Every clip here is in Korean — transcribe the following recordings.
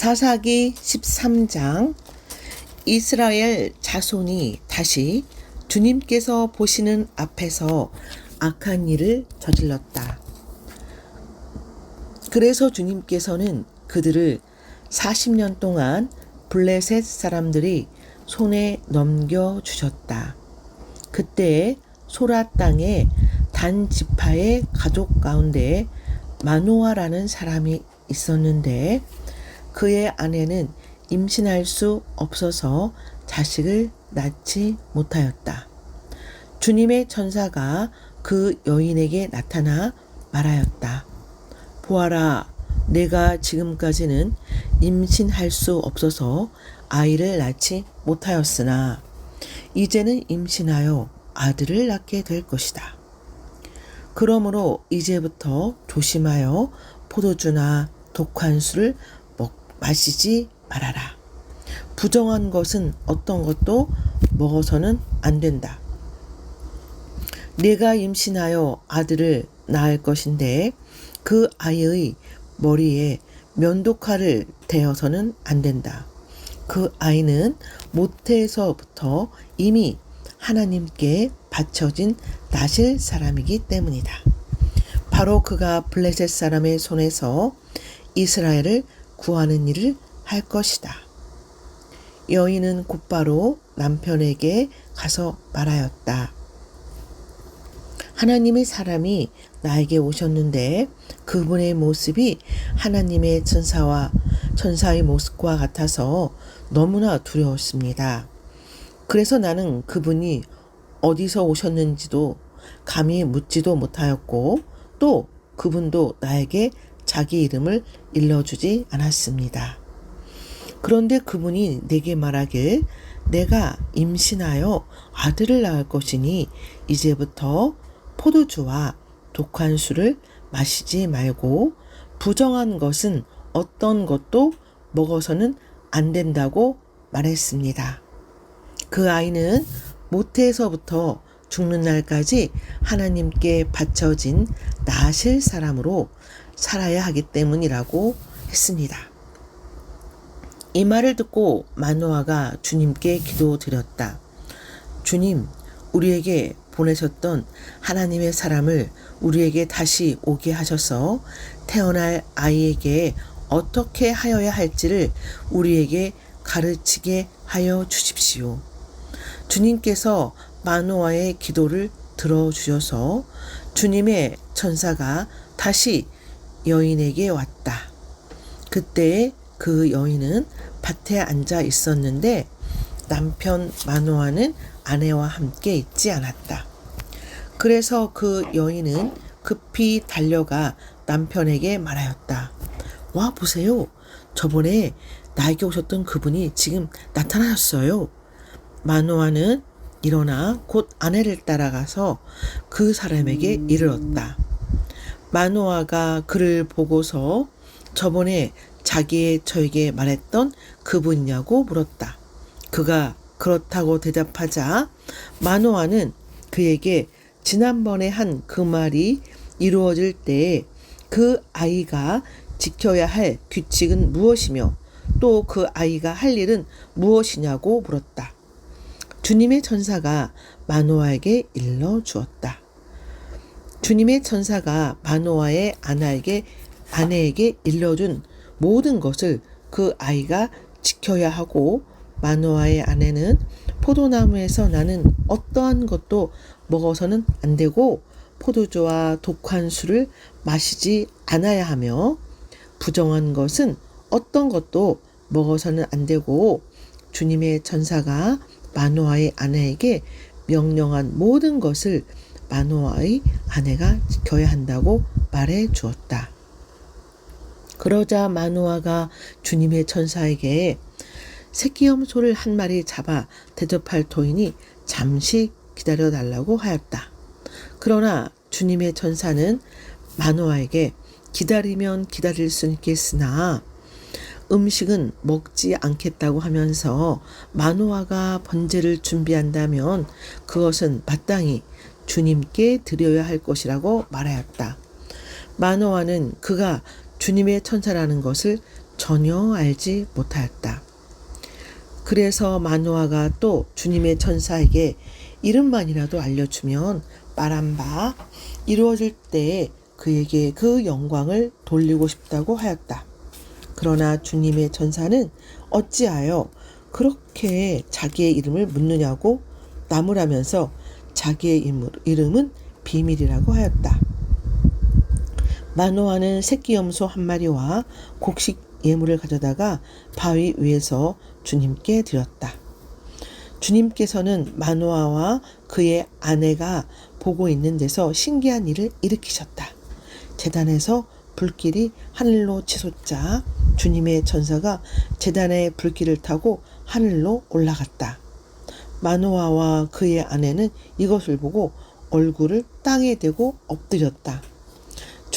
사사기 13장. 이스라엘 자손이 다시 주님께서 보시는 앞에서 악한 일을 저질렀다. 그래서 주님께서는 그들을 40년 동안 블레셋 사람들이 손에 넘겨주셨다. 그때 소라 땅의 단 지파의 가족 가운데 마노아라는 사람이 있었는데 그의 아내는 임신할 수 없어서 자식을 낳지 못하였다. 주님의 천사가 그 여인에게 나타나 말하였다. 보아라, 내가 지금까지는 임신할 수 없어서 아이를 낳지 못하였으나 이제는 임신하여 아들을 낳게 될 것이다. 그러므로 이제부터 조심하여 포도주나 독한 술을 마시지 말아라. 부정한 것은 어떤 것도 먹어서는 안 된다. 내가 임신하여 아들을 낳을 것인데 그 아이의 머리에 면도칼을 대어서는 안 된다. 그 아이는 모태에서부터 이미 하나님께 바쳐진 나실 사람이기 때문이다. 바로 그가 블레셋 사람의 손에서 이스라엘을 구하는 일을 할 것이다. 여인은 곧바로 남편에게 가서 말하였다. 하나님의 사람이 나에게 오셨는데 그분의 모습이 하나님의 천사의 모습과 같아서 너무나 두려웠습니다. 그래서 나는 그분이 어디서 오셨는지도 감히 묻지도 못하였고 또 그분도 나에게 자기 이름을 일러주지 않았습니다. 그런데 그분이 내게 말하길 내가 임신하여 아들을 낳을 것이니 이제부터 포도주와 독한 술을 마시지 말고 부정한 것은 어떤 것도 먹어서는 안 된다고 말했습니다. 그 아이는 모태에서부터 죽는 날까지 하나님께 바쳐진 나실 사람으로 살아야 하기 때문이라고 했습니다. 이 말을 듣고 마노아가 주님께 기도드렸다. 주님, 우리에게 보내셨던 하나님의 사람을 우리에게 다시 오게 하셔서 태어날 아이에게 어떻게 하여야 할지를 우리에게 가르치게 하여 주십시오. 주님께서 마노아의 기도를 들어주셔서 주님의 천사가 다시 여인에게 왔다. 그때 그 여인은 밭에 앉아 있었는데 남편 마노아는 아내와 함께 있지 않았다. 그래서 그 여인은 급히 달려가 남편에게 말하였다. 와 보세요. 저번에 나에게 오셨던 그분이 지금 나타나셨어요. 마노아는 일어나 곧 아내를 따라가서 그 사람에게 이르렀다. 마노아가 그를 보고서 저번에 저에게 말했던 그분이냐고 물었다. 그가 그렇다고 대답하자 마노아는 그에게 지난번에 한 그 말이 이루어질 때에 그 아이가 지켜야 할 규칙은 무엇이며 또 그 아이가 할 일은 무엇이냐고 물었다. 주님의 천사가 마노아에게 일러주었다. 주님의 천사가 마노아의 아내에게 일러준 모든 것을 그 아이가 지켜야 하고 마노아의 아내는 포도나무에서 나는 어떠한 것도 먹어서는 안 되고 포도주와 독한 술을 마시지 않아야 하며 부정한 것은 어떤 것도 먹어서는 안 되고 주님의 천사가 마노아의 아내에게 명령한 모든 것을 마노아의 아내가 지켜야 한다고 말해 주었다. 그러자 마노아가 주님의 천사에게 새끼염 소를 한 마리 잡아 대접할 터이니 잠시 기다려 달라고 하였다. 그러나 주님의 천사는 마노아에게 기다리면 기다릴 수 있겠으나 음식은 먹지 않겠다고 하면서 마노아가 번제를 준비한다면 그것은 마땅히 주님께 드려야 할 것이라고 말하였다. 마노아는 그가 주님의 천사라는 것을 전혀 알지 못하였다. 그래서 마노아가 또 주님의 천사에게 이름만이라도 알려주면 말한 바 이루어질 때 그에게 그 영광을 돌리고 싶다고 하였다. 그러나 주님의 천사는 어찌하여 그렇게 자기의 이름을 묻느냐고 나무라면서 자기의 이름은 비밀이라고 하였다. 마노아는 새끼 염소 한 마리와 곡식 예물을 가져다가 바위 위에서 주님께 드렸다. 주님께서는 마노아와 그의 아내가 보고 있는 데서 신기한 일을 일으키셨다. 제단에서 불길이 하늘로 치솟자 주님의 천사가 제단의 불길을 타고 하늘로 올라갔다. 마노아와 그의 아내는 이것을 보고 얼굴을 땅에 대고 엎드렸다.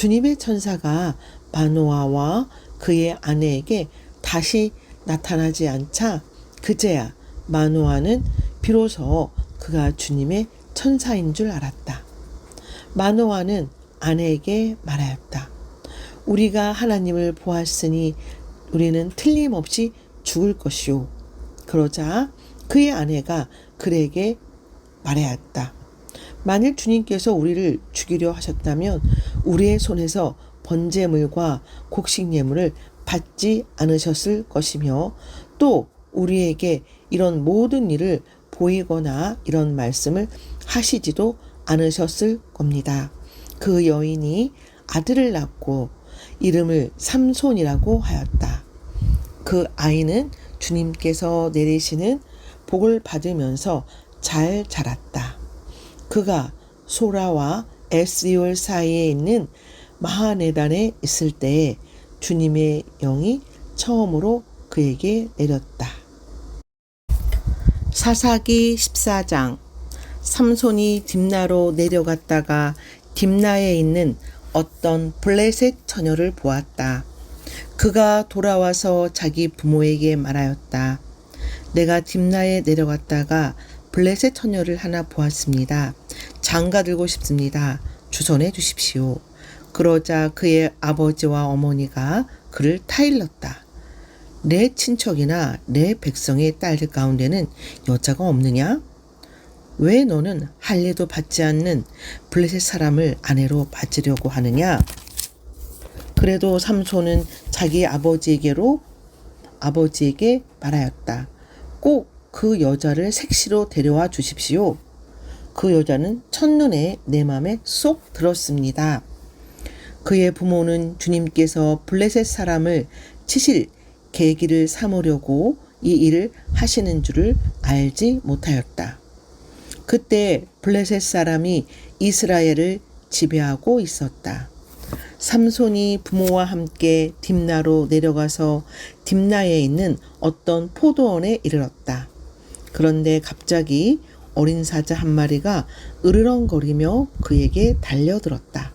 주님의 천사가 마노아와 그의 아내에게 다시 나타나지 않자 그제야 마노아는 비로소 그가 주님의 천사인 줄 알았다. 마노아는 아내에게 말하였다. 우리가 하나님을 보았으니 우리는 틀림없이 죽을 것이오. 그러자 그의 아내가 그에게 말하였다. 만일 주님께서 우리를 죽이려 하셨다면 우리의 손에서 번제물과 곡식 예물을 받지 않으셨을 것이며 또 우리에게 이런 모든 일을 보이거나 이런 말씀을 하시지도 않으셨을 겁니다. 그 여인이 아들을 낳고 이름을 삼손이라고 하였다. 그 아이는 주님께서 내리시는 복을 받으면서 잘 자랐다. 그가 소라와 에스리올 사이에 있는 마하네단에 있을 때에 주님의 영이 처음으로 그에게 내렸다. 사사기 14장. 삼손이 딥나로 내려갔다가 딥나에 있는 어떤 블레셋 처녀를 보았다. 그가 돌아와서 자기 부모에게 말하였다. 내가 딥나에 내려갔다가 블레셋 처녀를 하나 보았습니다. 장가 들고 싶습니다. 주선해 주십시오. 그러자 그의 아버지와 어머니가 그를 타일렀다. 내 친척이나 내 백성의 딸들 가운데는 여자가 없느냐? 왜 너는 할례도 받지 않는 블레셋 사람을 아내로 받으려고 하느냐? 그래도 삼손은 자기 아버지에게 말하였다. 꼭 그 여자를 색시로 데려와 주십시오. 그 여자는 첫눈에 내 맘에 쏙 들었습니다. 그의 부모는 주님께서 블레셋 사람을 치실 계기를 삼으려고 이 일을 하시는 줄을 알지 못하였다. 그때 블레셋 사람이 이스라엘을 지배하고 있었다. 삼손이 부모와 함께 딥나로 내려가서 딥나에 있는 어떤 포도원에 이르렀다. 그런데 갑자기 어린 사자 한 마리가 으르렁거리며 그에게 달려들었다.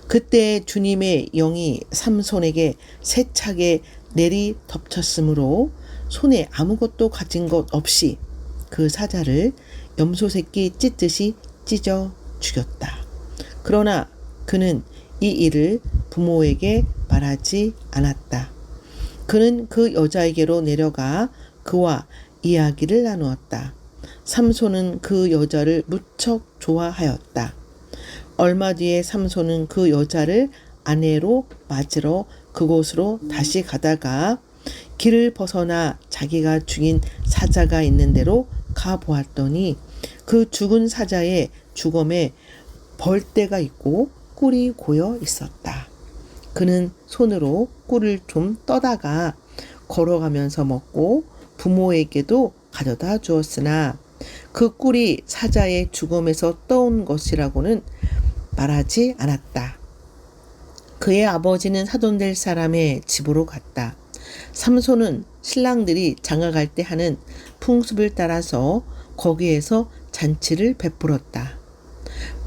그때 주님의 영이 삼손에게 세차게 내리 덮쳤으므로 손에 아무것도 가진 것 없이 그 사자를 염소 새끼 찢듯이 찢어 죽였다. 그러나 그는 이 일을 부모에게 말하지 않았다. 그는 그 여자에게로 내려가 그와 이야기를 나누었다. 삼손은 그 여자를 무척 좋아하였다. 얼마 뒤에 삼손은 그 여자를 아내로 맞으러 그곳으로 다시 가다가 길을 벗어나 자기가 죽인 사자가 있는 데로 가보았더니 그 죽은 사자의 주검에 벌떼가 있고 꿀이 고여 있었다. 그는 손으로 꿀을 좀 떠다가 걸어가면서 먹고 부모에게도 가져다 주었으나 그 꿀이 사자의 주검에서 떠온 것이라고는 말하지 않았다. 그의 아버지는 사돈될 사람의 집으로 갔다. 삼손은 신랑들이 장가갈 때 하는 풍습을 따라서 거기에서 잔치를 베풀었다.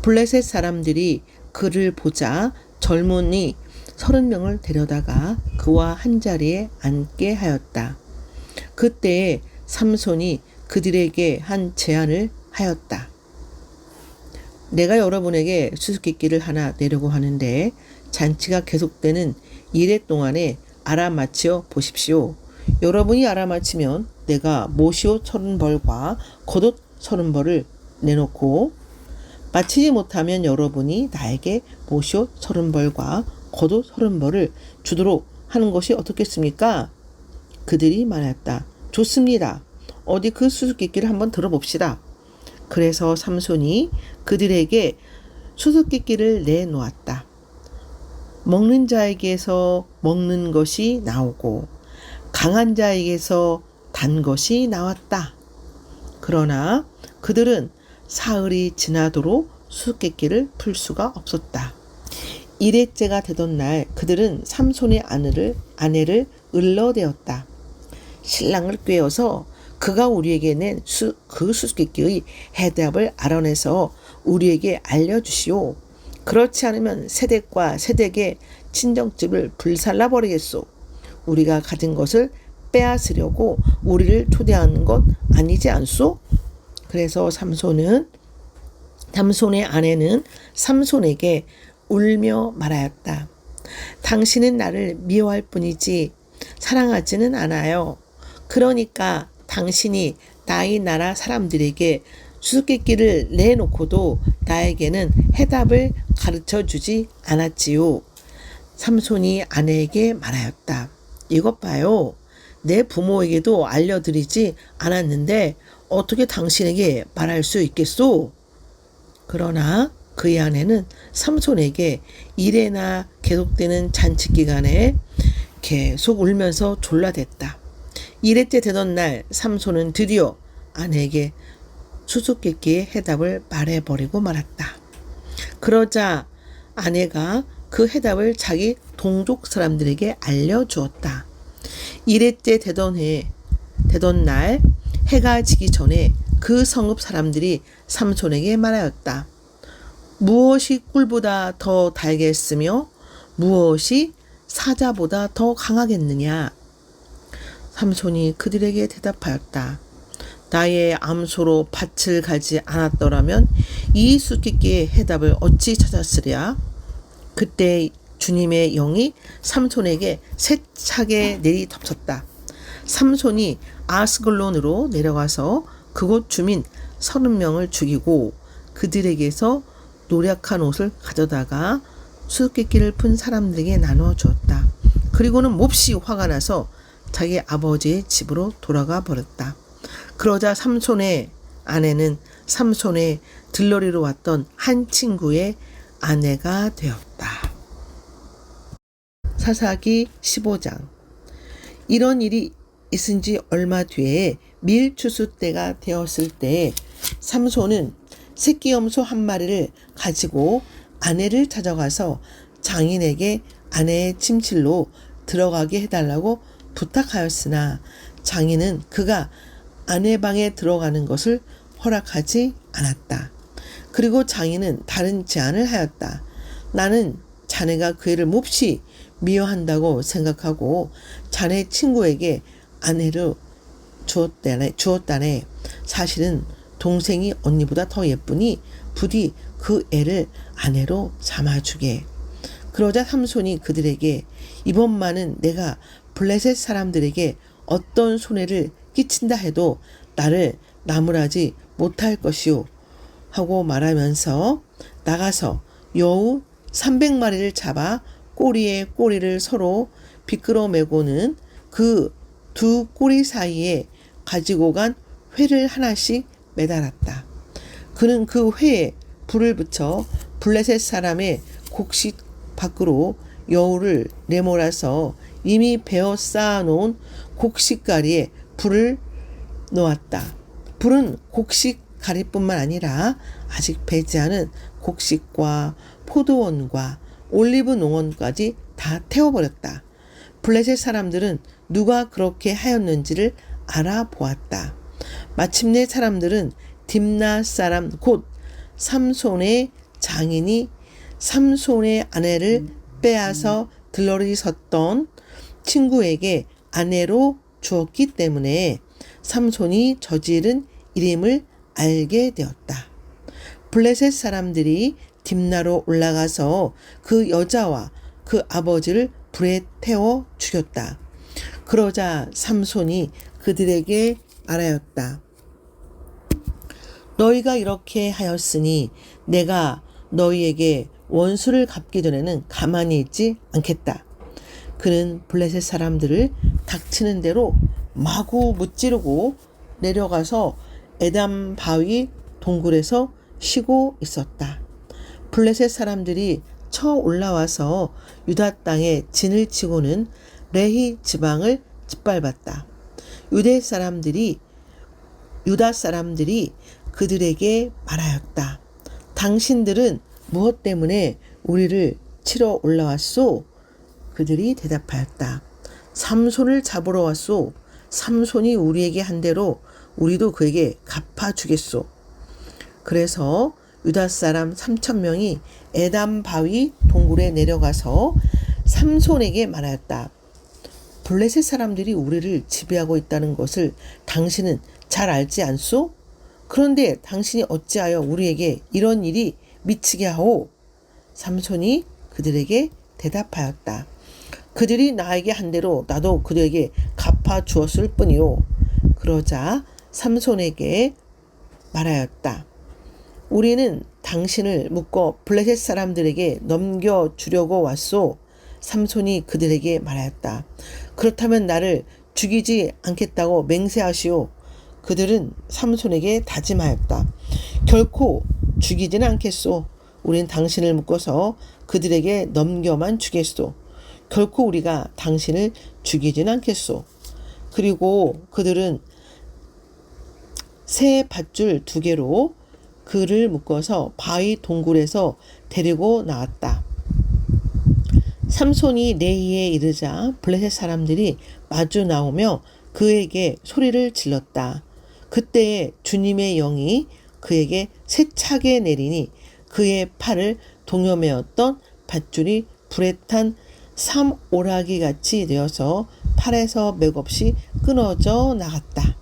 블레셋 사람들이 그를 보자 젊은이 30명을 데려다가 그와 한자리에 앉게 하였다. 그때 삼손이 그들에게 한 제안을 하였다. 내가 여러분에게 수수께끼를 하나 내려고 하는데 잔치가 계속되는 이래 동안에 알아맞혀 보십시오. 여러분이 알아맞히면 내가 모시오 30벌과 겉옷 30벌을 내놓고, 맞히지 못하면 여러분이 나에게 모시오 30벌과 겉옷 30벌을 주도록 하는 것이 어떻겠습니까? 그들이 말했다. 좋습니다. 어디 그 수수께끼를 한번 들어봅시다. 그래서 삼손이 그들에게 수수께끼를 내놓았다. 먹는 자에게서 먹는 것이 나오고 강한 자에게서 단 것이 나왔다. 그러나 그들은 사흘이 지나도록 수수께끼를 풀 수가 없었다. 1회째가 되던 날 그들은 삼손의 아내를 을러대었다. 신랑을 꾀어서 그가 우리에게 낸 그 수수께끼의 해답을 알아내서 우리에게 알려주시오. 그렇지 않으면 세댁과 세댁의 친정집을 불살라버리겠소. 우리가 가진 것을 빼앗으려고 우리를 초대하는 것 아니지 않소? 그래서 삼손의 아내는 삼손에게 울며 말하였다. 당신은 나를 미워할 뿐이지 사랑하지는 않아요. 그러니까 당신이 나의 나라 사람들에게 수수께끼를 내놓고도 나에게는 해답을 가르쳐 주지 않았지요. 삼손이 아내에게 말하였다. 이것 봐요. 내 부모에게도 알려드리지 않았는데 어떻게 당신에게 말할 수 있겠소? 그러나 그의 아내는 삼손에게 이래나 계속되는 잔치 기간에 계속 울면서 졸라댔다. 1회째 되던 날 삼손은 드디어 아내에게 수수께끼의 해답을 말해버리고 말았다. 그러자 아내가 그 해답을 자기 동족 사람들에게 알려주었다. 1회째 되던 날 해가 지기 전에 그 성읍 사람들이 삼손에게 말하였다. 무엇이 꿀보다 더 달겠으며 무엇이 사자보다 더 강하겠느냐? 삼손이 그들에게 대답하였다. 나의 암소로 밭을 가지 않았더라면 이 수수께끼의 해답을 어찌 찾았으랴? 그때 주님의 영이 삼손에게 세차게 내리덮쳤다. 삼손이 아스글론으로 내려가서 그곳 주민 30명을 죽이고 그들에게서 노략한 옷을 가져다가 수수께끼를 푼 사람들에게 나누어 주었다. 그리고는 몹시 화가 나서 자기 아버지의 집으로 돌아가 버렸다. 그러자 삼손의 아내는 삼손의 들러리로 왔던 한 친구의 아내가 되었다. 사사기 15장. 이런 일이 있은 지 얼마 뒤에 밀추수 때가 되었을 때 삼손은 새끼 염소 한 마리를 가지고 아내를 찾아가서 장인에게 아내의 침실로 들어가게 해달라고 부탁하였으나 장인은 그가 아내 방에 들어가는 것을 허락하지 않았다. 그리고 장인은 다른 제안을 하였다. 나는 자네가 그 애를 몹시 미워한다고 생각하고 자네 친구에게 아내로 주었다네. 사실은 동생이 언니보다 더 예쁘니 부디 그 애를 아내로 삼아주게. 그러자 삼손이 그들에게 이번만은 내가 블레셋 사람들에게 어떤 손해를 끼친다 해도 나를 나무라지 못할 것이오 하고 말하면서 나가서 여우 300마리를 잡아 꼬리에 꼬리를 서로 비끄러 매고는 그 두 꼬리 사이에 가지고 간 회를 하나씩 매달았다. 그는 그 회에 불을 붙여 블레셋 사람의 곡식 밖으로 여우를 내몰아서 이미 베어 쌓아놓은 곡식가리에 불을 놓았다. 불은 곡식가리뿐만 아니라 아직 배지 않은 곡식과 포도원과 올리브 농원까지 다 태워버렸다. 블레셋 사람들은 누가 그렇게 하였는지를 알아보았다. 마침내 사람들은 딥나 사람 곧 삼손의 장인이 삼손의 아내를 빼앗아 들러리 섰던 친구에게 아내로 주었기 때문에 삼손이 저지른 일임을 알게 되었다. 블레셋 사람들이 딥나로 올라가서 그 여자와 그 아버지를 불에 태워 죽였다. 그러자 삼손이 그들에게 말하였다. 너희가 이렇게 하였으니 내가 너희에게 원수를 갚기 전에는 가만히 있지 않겠다. 그는 블레셋 사람들을 닥치는 대로 마구 무찌르고 내려가서 에담 바위 동굴에서 쉬고 있었다. 블레셋 사람들이 쳐 올라와서 유다 땅에 진을 치고는 레히 지방을 짓밟았다. 유다 사람들이 그들에게 말하였다. 당신들은 무엇 때문에 우리를 치러 올라왔소? 그들이 대답하였다. 삼손을 잡으러 왔소. 삼손이 우리에게 한 대로 우리도 그에게 갚아주겠소. 그래서 유다 사람 3,000명이 에담 바위 동굴에 내려가서 삼손에게 말하였다. 블레셋 사람들이 우리를 지배하고 있다는 것을 당신은 잘 알지 않소? 그런데 당신이 어찌하여 우리에게 이런 일이 미치게 하오? 삼손이 그들에게 대답하였다. 그들이 나에게 한 대로 나도 그들에게 갚아 주었을 뿐이요. 그러자 삼손에게 말하였다. 우리는 당신을 묶어 블레셋 사람들에게 넘겨주려고 왔소. 삼손이 그들에게 말하였다. 그렇다면 나를 죽이지 않겠다고 맹세하시오. 그들은 삼손에게 다짐하였다. 결코 죽이지는 않겠소. 우린 당신을 묶어서 그들에게 넘겨만 주겠소. 결코 우리가 당신을 죽이지는 않겠소. 그리고 그들은 새 밧줄 2개로 그를 묶어서 바위 동굴에서 데리고 나왔다. 삼손이 레히에 이르자 블레셋 사람들이 마주 나오며 그에게 소리를 질렀다. 그때에 주님의 영이 그에게 세차게 내리니 그의 팔을 동여매었던 밧줄이 불에 탄 삼오라기 같이 되어서 팔에서 맥없이 끊어져 나갔다.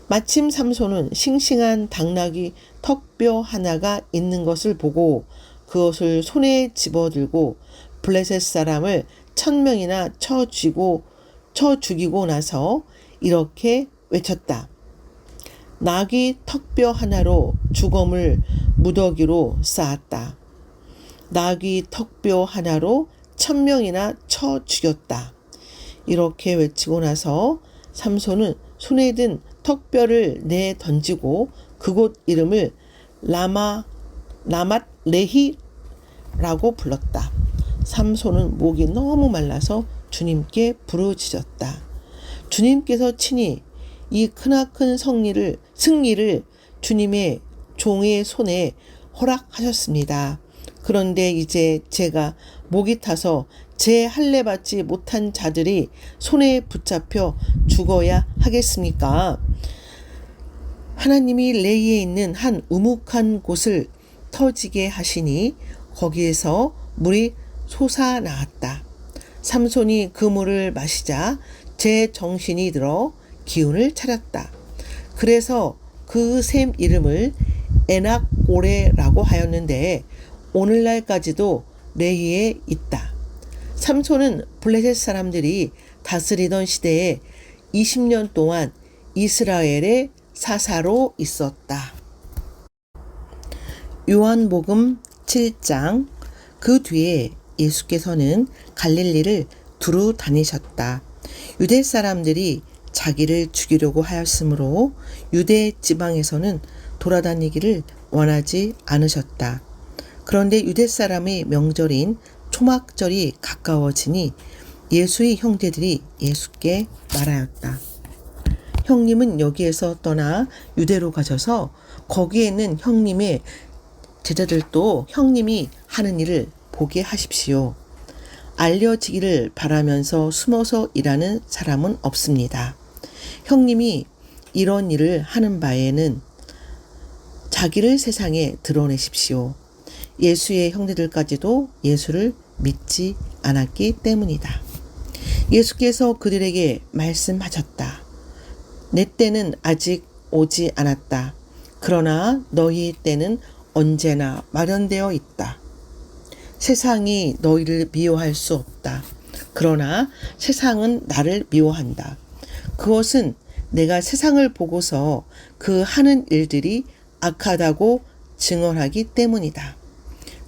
마침 삼손은 싱싱한 당나귀 턱뼈 하나가 있는 것을 보고 그것을 손에 집어들고 블레셋 사람을 1,000명이나 쳐 죽이고 나서 이렇게 외쳤다. 나귀 턱뼈 하나로 주검을 무더기로 쌓았다. 나귀 턱뼈 하나로 1,000명이나 쳐 죽였다. 이렇게 외치고 나서 삼손은 손에 든 턱뼈를 내 던지고 그곳 이름을 라맛 레히라고 불렀다. 삼손은 목이 너무 말라서 주님께 부르짖었다. 주님께서 친히 이 크나큰 승리를 주님의 종의 손에 허락하셨습니다. 그런데 이제 제가 목이 타서 제 할례 받지 못한 자들이 손에 붙잡혀 죽어야 하겠습니까? 하나님이 레히에 있는 한 우묵한 곳을 터지게 하시니 거기에서 물이 솟아나왔다. 삼손이 그 물을 마시자 제 정신이 들어 기운을 차렸다. 그래서 그 샘 이름을 에낙고레라고 하였는데 오늘날까지도 레히에 있다. 삼손은 블레셋 사람들이 다스리던 시대에 20년 동안 이스라엘의 사사로 있었다. 요한복음 7장. 그 뒤에 예수께서는 갈릴리를 두루 다니셨다. 유대 사람들이 자기를 죽이려고 하였으므로 유대 지방에서는 돌아다니기를 원하지 않으셨다. 그런데 유대 사람의 명절인 초막절이 가까워지니 예수의 형제들이 예수께 말하였다. 형님은 여기에서 떠나 유대로 가셔서 거기에 있는 형님의 제자들도 형님이 하는 일을 보게 하십시오. 알려지기를 바라면서 숨어서 일하는 사람은 없습니다. 형님이 이런 일을 하는 바에는 자기를 세상에 드러내십시오. 예수의 형제들까지도 예수를 믿지 않았기 때문이다. 예수께서 그들에게 말씀하셨다. 내 때는 아직 오지 않았다. 그러나 너희 때는 언제나 마련되어 있다. 세상이 너희를 미워할 수 없다. 그러나 세상은 나를 미워한다. 그것은 내가 세상을 보고서 그 하는 일들이 악하다고 증언하기 때문이다.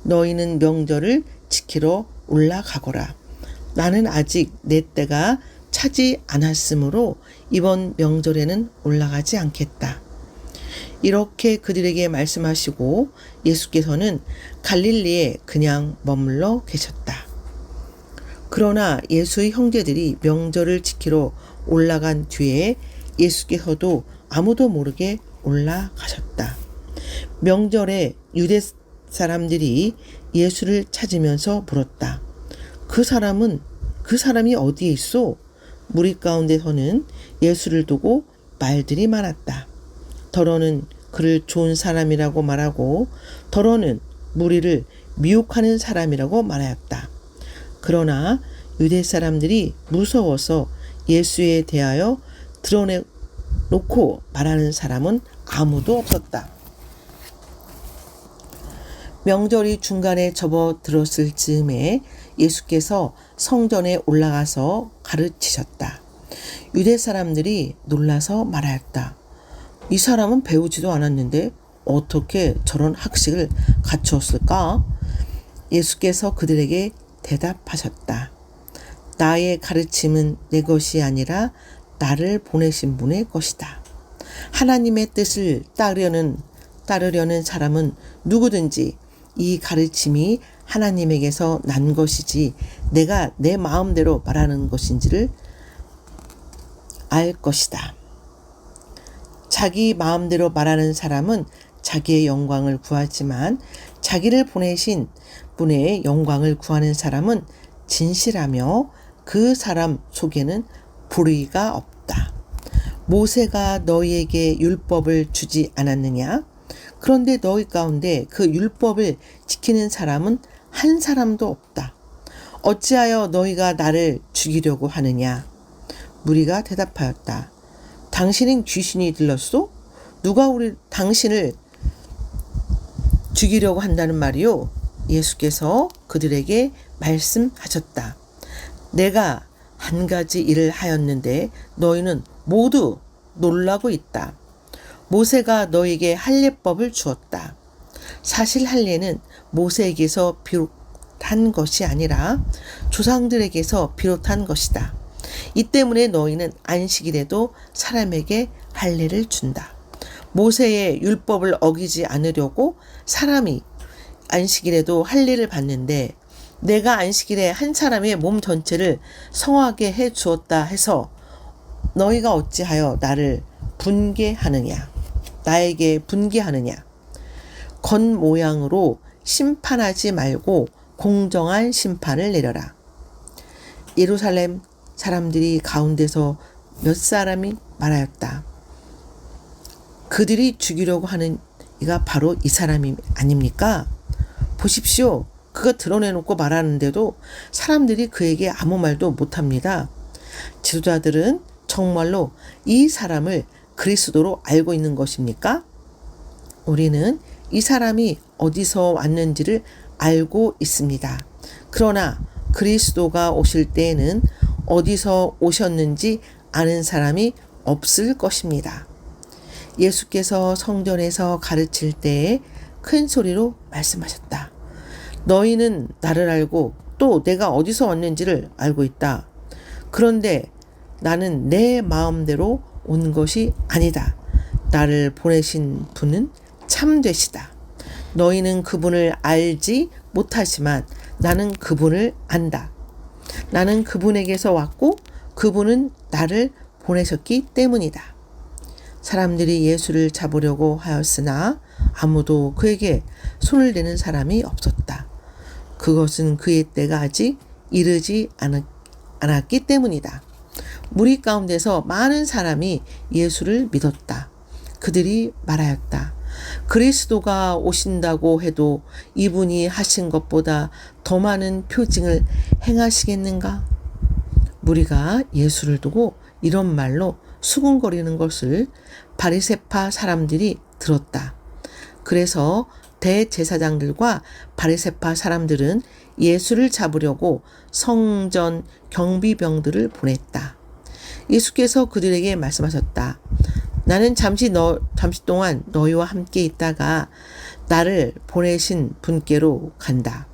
너희는 명절을 지키러 올라가거라. 나는 아직 내 때가 차지 않았으므로 이번 명절에는 올라가지 않겠다. 이렇게 그들에게 말씀하시고 예수께서는 갈릴리에 그냥 머물러 계셨다. 그러나 예수의 형제들이 명절을 지키러 올라간 뒤에 예수께서도 아무도 모르게 올라가셨다. 명절에 유대 사람들이 예수를 찾으면서 물었다. 그 사람이 어디에 있소? 무리 가운데서는 예수를 두고 말들이 많았다. 더러는 그를 좋은 사람이라고 말하고 더러는 무리를 미혹하는 사람이라고 말하였다. 그러나 유대 사람들이 무서워서 예수에 대하여 드러내놓고 말하는 사람은 아무도 없었다. 명절이 중간에 접어들었을 즈음에 예수께서 성전에 올라가서 가르치셨다. 유대 사람들이 놀라서 말하였다. 이 사람은 배우지도 않았는데 어떻게 저런 학식을 갖추었을까? 예수께서 그들에게 대답하셨다. 나의 가르침은 내 것이 아니라 나를 보내신 분의 것이다. 하나님의 뜻을 따르려는 사람은 누구든지 이 가르침이 하나님에게서 난 것이지 내가 내 마음대로 말하는 것인지를 알 것이다. 자기 마음대로 말하는 사람은 자기의 영광을 구하지만 자기를 보내신 분의 영광을 구하는 사람은 진실하며 그 사람 속에는 불의가 없다. 모세가 너희에게 율법을 주지 않았느냐? 그런데 너희 가운데 그 율법을 지키는 사람은 한 사람도 없다. 어찌하여 너희가 나를 죽이려고 하느냐? 무리가 대답하였다. 당신은 귀신이 들렸소? 누가 당신을 죽이려고 한다는 말이요? 예수께서 그들에게 말씀하셨다. 내가 한 가지 일을 하였는데 너희는 모두 놀라고 있다. 모세가 너에게 할례법을 주었다. 사실 할례는 모세에게서 비롯한 것이 아니라 조상들에게서 비롯한 것이다. 이 때문에 너희는 안식일에도 사람에게 할례를 준다. 모세의 율법을 어기지 않으려고 사람이 안식일에도 할례를 받는데 내가 안식일에 한 사람의 몸 전체를 성하게 해 주었다 해서 너희가 어찌하여 나에게 분개하느냐. 겉모양으로 심판하지 말고 공정한 심판을 내려라. 예루살렘 사람들이 가운데서 몇 사람이 말하였다. 그들이 죽이려고 하는 이가 바로 이 사람이 아닙니까? 보십시오. 그가 드러내놓고 말하는데도 사람들이 그에게 아무 말도 못합니다. 지도자들은 정말로 이 사람을 그리스도로 알고 있는 것입니까? 우리는 이 사람이 어디서 왔는지를 알고 있습니다. 그러나 그리스도가 오실 때에는 어디서 오셨는지 아는 사람이 없을 것입니다. 예수께서 성전에서 가르칠 때에 큰 소리로 말씀하셨다. 너희는 나를 알고 또 내가 어디서 왔는지를 알고 있다. 그런데 나는 내 마음대로 온 것이 아니다. 나를 보내신 분은 참되시다. 너희는 그분을 알지 못하지만 나는 그분을 안다. 나는 그분에게서 왔고 그분은 나를 보내셨기 때문이다. 사람들이 예수를 잡으려고 하였으나 아무도 그에게 손을 대는 사람이 없었다. 그것은 그의 때가 아직 이르지 않았기 때문이다. 무리 가운데서 많은 사람이 예수를 믿었다. 그들이 말하였다. 그리스도가 오신다고 해도 이분이 하신 것보다 더 많은 표징을 행하시겠는가? 무리가 예수를 두고 이런 말로 수군거리는 것을 바리새파 사람들이 들었다. 그래서 대제사장들과 바리새파 사람들은 예수를 잡으려고 성전 경비병들을 보냈다. 예수께서 그들에게 말씀하셨다. 나는 잠시 동안 너희와 함께 있다가 나를 보내신 분께로 간다.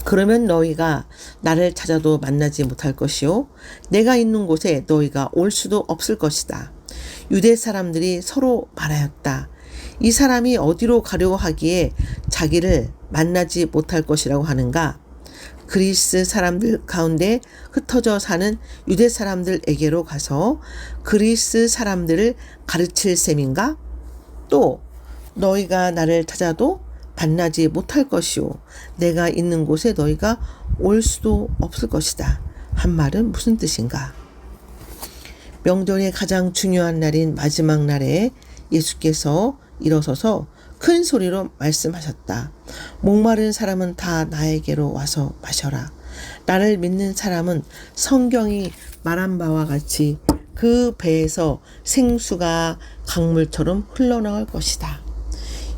그러면 너희가 나를 찾아도 만나지 못할 것이요 내가 있는 곳에 너희가 올 수도 없을 것이다. 유대 사람들이 서로 말하였다. 이 사람이 어디로 가려고 하기에 자기를 만나지 못할 것이라고 하는가? 그리스 사람들 가운데 흩어져 사는 유대 사람들에게로 가서 그리스 사람들을 가르칠 셈인가? 또 너희가 나를 찾아도 만나지 못할 것이요 내가 있는 곳에 너희가 올 수도 없을 것이다. 한 말은 무슨 뜻인가? 명절의 가장 중요한 날인 마지막 날에 예수께서 일어서서 큰 소리로 말씀하셨다. 목마른 사람은 다 나에게로 와서 마셔라. 나를 믿는 사람은 성경이 말한 바와 같이 그 배에서 생수가 강물처럼 흘러나올 것이다.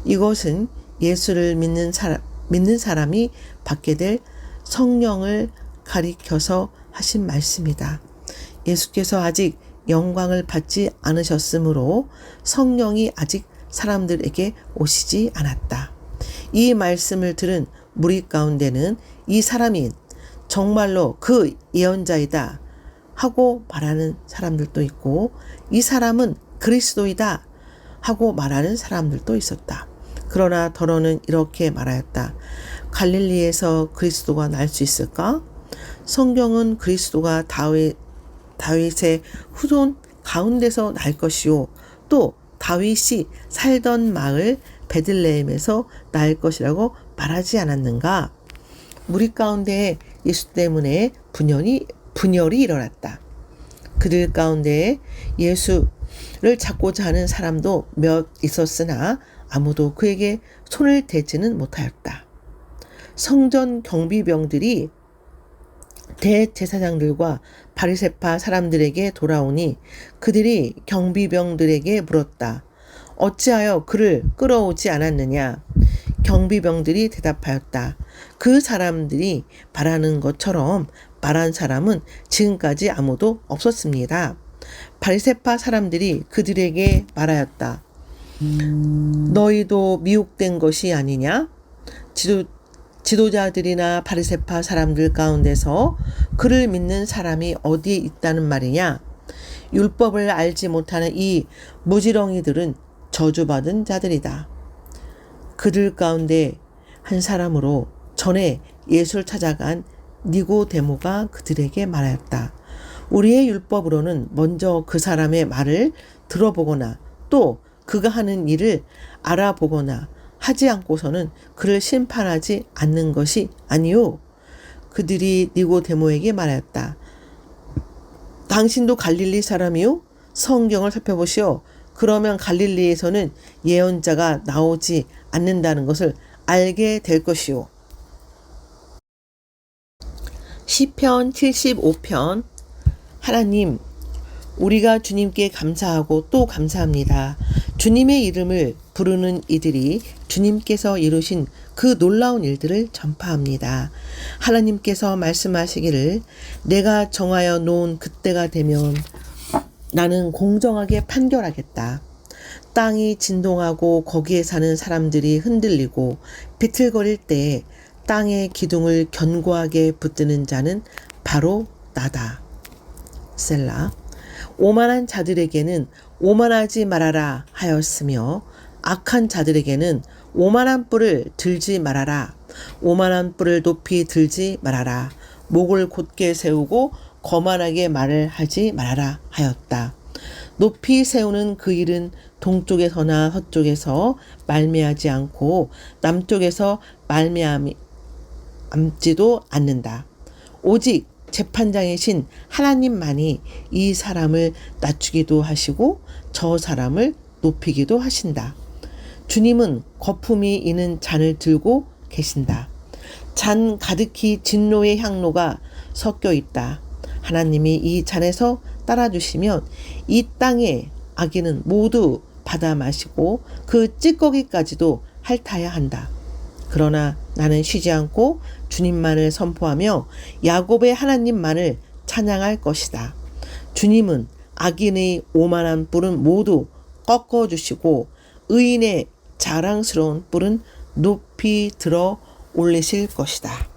이것은 예수를 믿는 사람이 받게 될 성령을 가리켜서 하신 말씀이다. 예수께서 아직 영광을 받지 않으셨으므로 성령이 아직 사람들에게 오시지 않았다. 이 말씀을 들은 무리 가운데는 이 사람이 정말로 그 예언자이다 하고 말하는 사람들도 있고 이 사람은 그리스도이다 하고 말하는 사람들도 있었다. 그러나 더러는 이렇게 말하였다. 갈릴리에서 그리스도가 날 수 있을까? 성경은 그리스도가 다윗의 후손 가운데서 날 것이요 또 다윗이 살던 마을 베들레헴에서 날 것이라고 말하지 않았는가? 무리 가운데 예수 때문에 분열이 일어났다. 그들 가운데 예수를 찾고자 하는 사람도 몇 있었으나 아무도 그에게 손을 대지는 못하였다. 성전 경비병들이 대제사장들과 바리새파 사람들에게 돌아오니 그들이 경비병들에게 물었다. 어찌하여 그를 끌어오지 않았느냐? 경비병들이 대답하였다. 그 사람들이 말하는 것처럼 말한 사람은 지금까지 아무도 없었습니다. 바리새파 사람들이 그들에게 말하였다. 너희도 미혹된 것이 아니냐? 지도자들이나 바리새파 사람들 가운데서 그를 믿는 사람이 어디에 있다는 말이냐? 율법을 알지 못하는 이 무지렁이들은 저주받은 자들이다. 그들 가운데 한 사람으로 전에 예수를 찾아간 니고데모가 그들에게 말하였다. 우리의 율법으로는 먼저 그 사람의 말을 들어보거나 또 그가 하는 일을 알아보거나 하지 않고서는 그를 심판하지 않는 것이 아니요. 그들이 니고데모에게 말하였다. 당신도 갈릴리 사람이요? 성경을 살펴보시오. 그러면 갈릴리에서는 예언자가 나오지 않는다는 것을 알게 될 것이요. 시편 75편. 하나님, 우리가 주님께 감사하고 또 감사합니다. 주님의 이름을 부르는 이들이 주님께서 이루신 그 놀라운 일들을 전파합니다. 하나님께서 말씀하시기를 내가 정하여 놓은 그때가 되면 나는 공정하게 판결하겠다. 땅이 진동하고 거기에 사는 사람들이 흔들리고 비틀거릴 때 땅의 기둥을 견고하게 붙드는 자는 바로 나다. 셀라. 오만한 자들에게는 오만하지 말아라 하였으며 악한 자들에게는 오만한 뿔을 들지 말아라. 오만한 뿔을 높이 들지 말아라. 목을 곧게 세우고 거만하게 말을 하지 말아라 하였다. 높이 세우는 그 일은 동쪽에서나 서쪽에서 말미하지 않고 남쪽에서 말미암지도 않는다. 오직 재판장이신 하나님만이 이 사람을 낮추기도 하시고 저 사람을 높이기도 하신다. 주님은 거품이 있는 잔을 들고 계신다. 잔 가득히 진노의 향로가 섞여 있다. 하나님이 이 잔에서 따라주시면 이 땅의 악인은 모두 받아 마시고 그 찌꺼기까지도 핥아야 한다. 그러나 나는 쉬지 않고 주님만을 선포하며 야곱의 하나님만을 찬양할 것이다. 주님은 악인의 오만한 뿔은 모두 꺾어주시고 의인의 자랑스러운 뿔은 높이 들어 올리실 것이다.